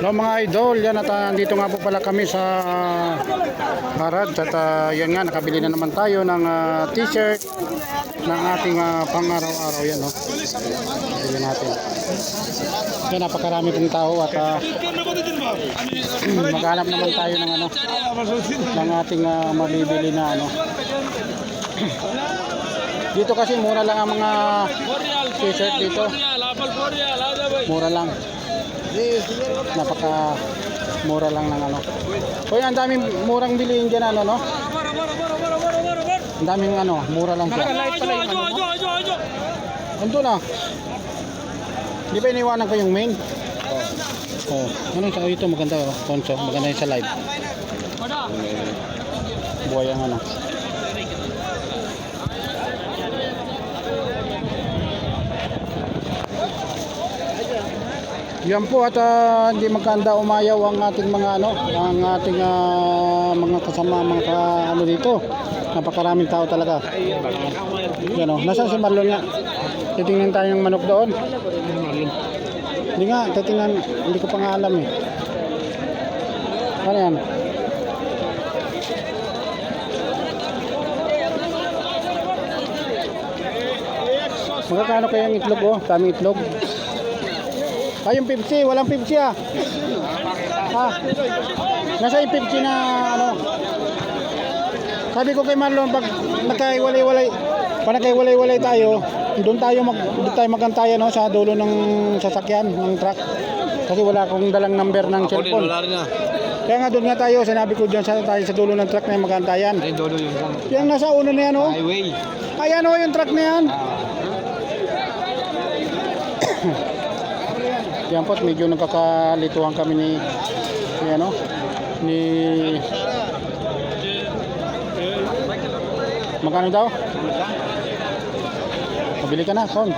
Hello mga idol, yan at dito nga po pala kami sa Harad at yan nga, nakabili na naman tayo ng t-shirt ng ating pang-araw-araw yan, no? Bili natin. Yan, napakarami pong tao at maghanap naman tayo ng ng ating mabibili na dito kasi mura lang ang mga t-shirt dito. Mura lang. Napaka mura lang ng Hoy, ang daming murang bilihin diyan no? Ang daming mura lang siya. Ando na. Di ba iniwanan ko yung main? Oh. Ano sa ito maganda Tonso, maganda yung sa live. Buhay ang Yan po at hindi magkanda umayaw ang ating mga ang ating mga kasama mga dito. Napakaraming tao talaga. Yan nasaan si Marlon nga? Titingnan tayo ng manok doon. Hindi nga, titingnan, hindi ko pa nga alam eh. Ano yan? Magkakano kayang itlog Kaming itlog. Yung 50, walang 50 nasa yung 50 na Sabi ko kay Marlon, pag nagkaiwalay-walay tayo, doon tayo magantayan sa dulo ng sasakyan, ng truck. Kasi wala akong dalang number ng cellphone. Kaya nga doon nga tayo, sinabi ko diyan tayo sa dulo ng truck na yung magantayan. Ay, dulo yun. Yung nasa uno na yan Highway. Ayan yung truck na yan. Yan po, medyo nagkakalituhan kami ni magkano daw? Mabili ka na, Son.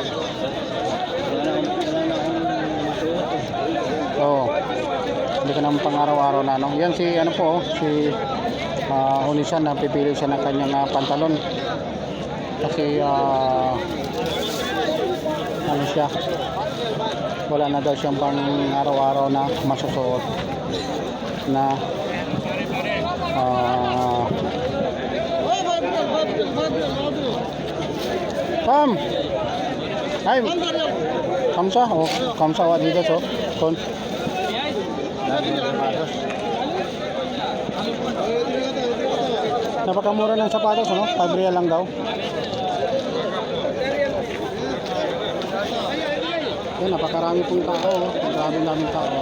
Oo. Hindi ka naman pang araw-araw na Yan si si Unisan na pipili siya ng kanyang pantalon. Kasi siya. Wala na daw siyang pang araw-araw na masusuot na Pam. Ay. Kamsa. Kamsa wa dito Kon. Napakamura ng sapatos $5 lang daw. Yan, napakarami pong tao. Daming tao.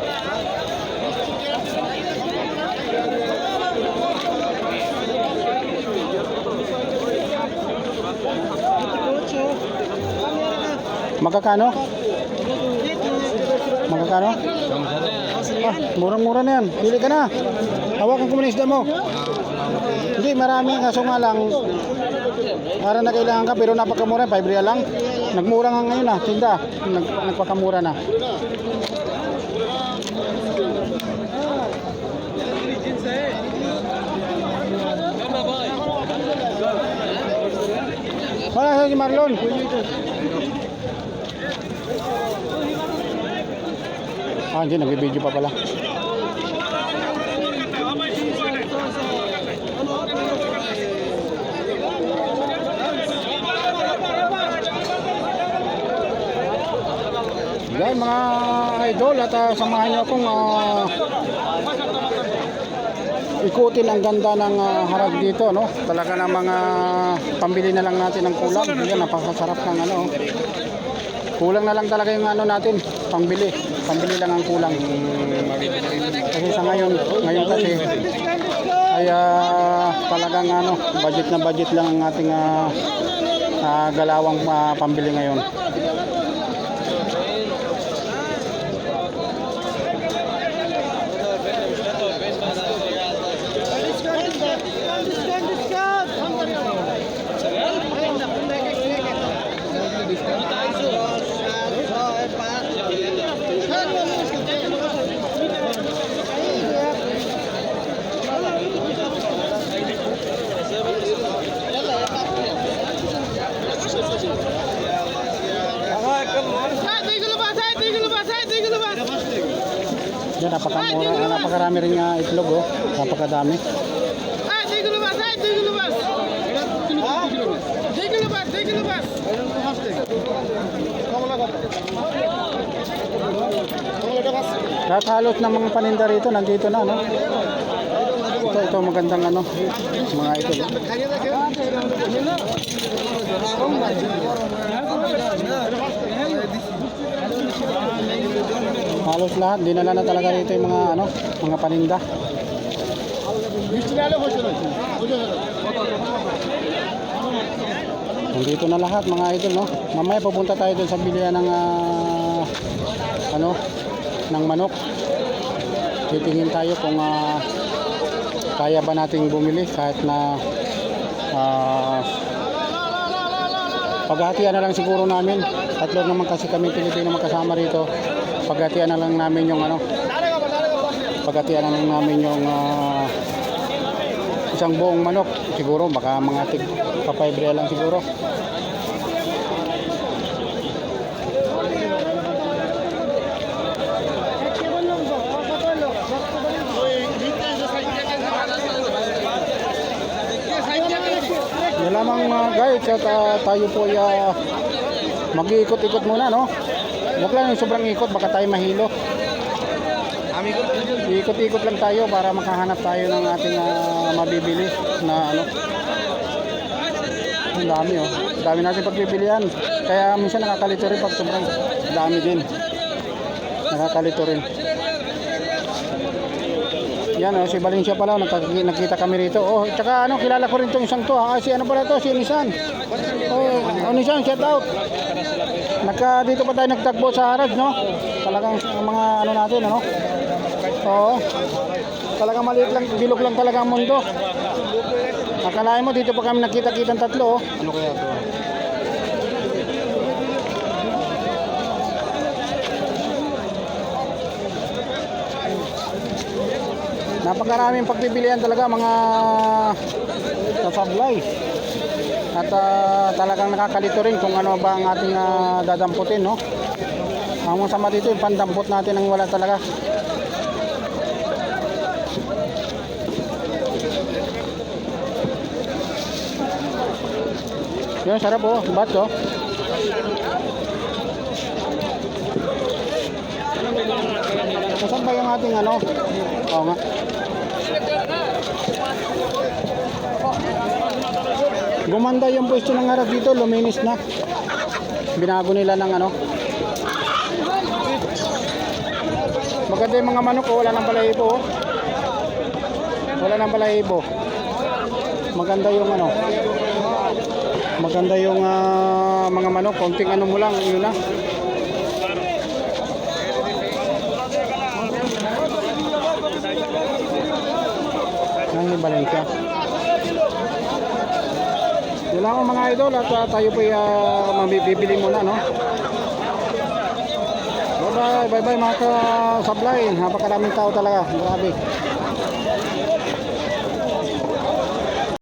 Magkakano? Murang-mura na yan. Pili ka na. Hawakan ko muna isda mo. Hindi, marami. Kaso nga lang, para na kailangan ka, pero napakamura. $5 lang. Nagmura nga ngayon tinda. Nagpakamura na. Wala si Marlon. Hindi, nag-video pa pala. Yan mga idol at samahan niyo akong ikutin ang ganda ng harag dito Talaga na mga pambili na lang natin ng kulang. Yan, napakasarap ng kulang na lang talaga yung natin pambili lang ang kulang. Kasi sa ngayon kasi ay talagang budget lang ang ating galawang pambili ngayon. Yan, napakarami rin nga itlog, oh. Napakadami. Lahat halos ng mga paninda rito, nandito na, no? Ito magandang ano, mga ito. Halos lahat, dinala na talaga rito yung mga ano, mga paninda. Nandito na lahat mga idol, no? Mamaya pupunta tayo doon sa bilihan ng ano, ng manok. Titingin tayo kung kaya ba nating bumili kahit na paghatian na lang siguro namin. Tatlo naman kasi kami Pilipino magkasama rito. Paghatian na lang namin yung ano, paghatian na lang namin yung isang buong manok. Siguro baka mga tig papaybre lang siguro. Yan lamang guys, at tayo po ay mag-iikot-ikot muna, no? Huwag lang yung sobrang ikot, baka tayo mahilo. Ikot-ikot lang tayo para makahanap tayo ng ating mabibili na ano. Ang dami, oh. Ang dami natin pagbibilihan. Kaya minsan nakakalito rin pag sobrang dami din. Nakakalito rin. Yan, oh, si Valencia pala, nakita kami rito. Oh, tsaka ano, kilala ko rin tong isang to. Si ano pala to, si Nisan. Oh, Nisan, shout out. Dito pa tayo nagtagbo sa Harad, no? Talagang mga ano natin, ano? Oo. Talagang maliit lang, bilog lang talaga ang mundo. Akalain mo, dito pa kami nakita-kitang tatlo, oh. Ano kaya to? Napakaraming pagbibilihan talaga mga sasablay. At talagang nakakalito rin kung ano ba ang ating dadamputin, no? Ang masama dito yung pandampot natin ang wala talaga. Yun, sarap, oh. Bats, oh. Saan ba yung ating ano? Oo nga. Gumanda yung pwesto ng harap dito, luminis na. Binago nila ng ano. Maganda yung mga manok, oh. Wala nang balahibo, oh. Wala nang balahibo. Maganda yung ano. Maganda yung mga manok, konting ano mo lang, yun na. Nang Valencia. Yun lang mga idol at tayo po mabibili muna, no? Bye bye mga kasablay. Napakaraming tao talaga. Grabe.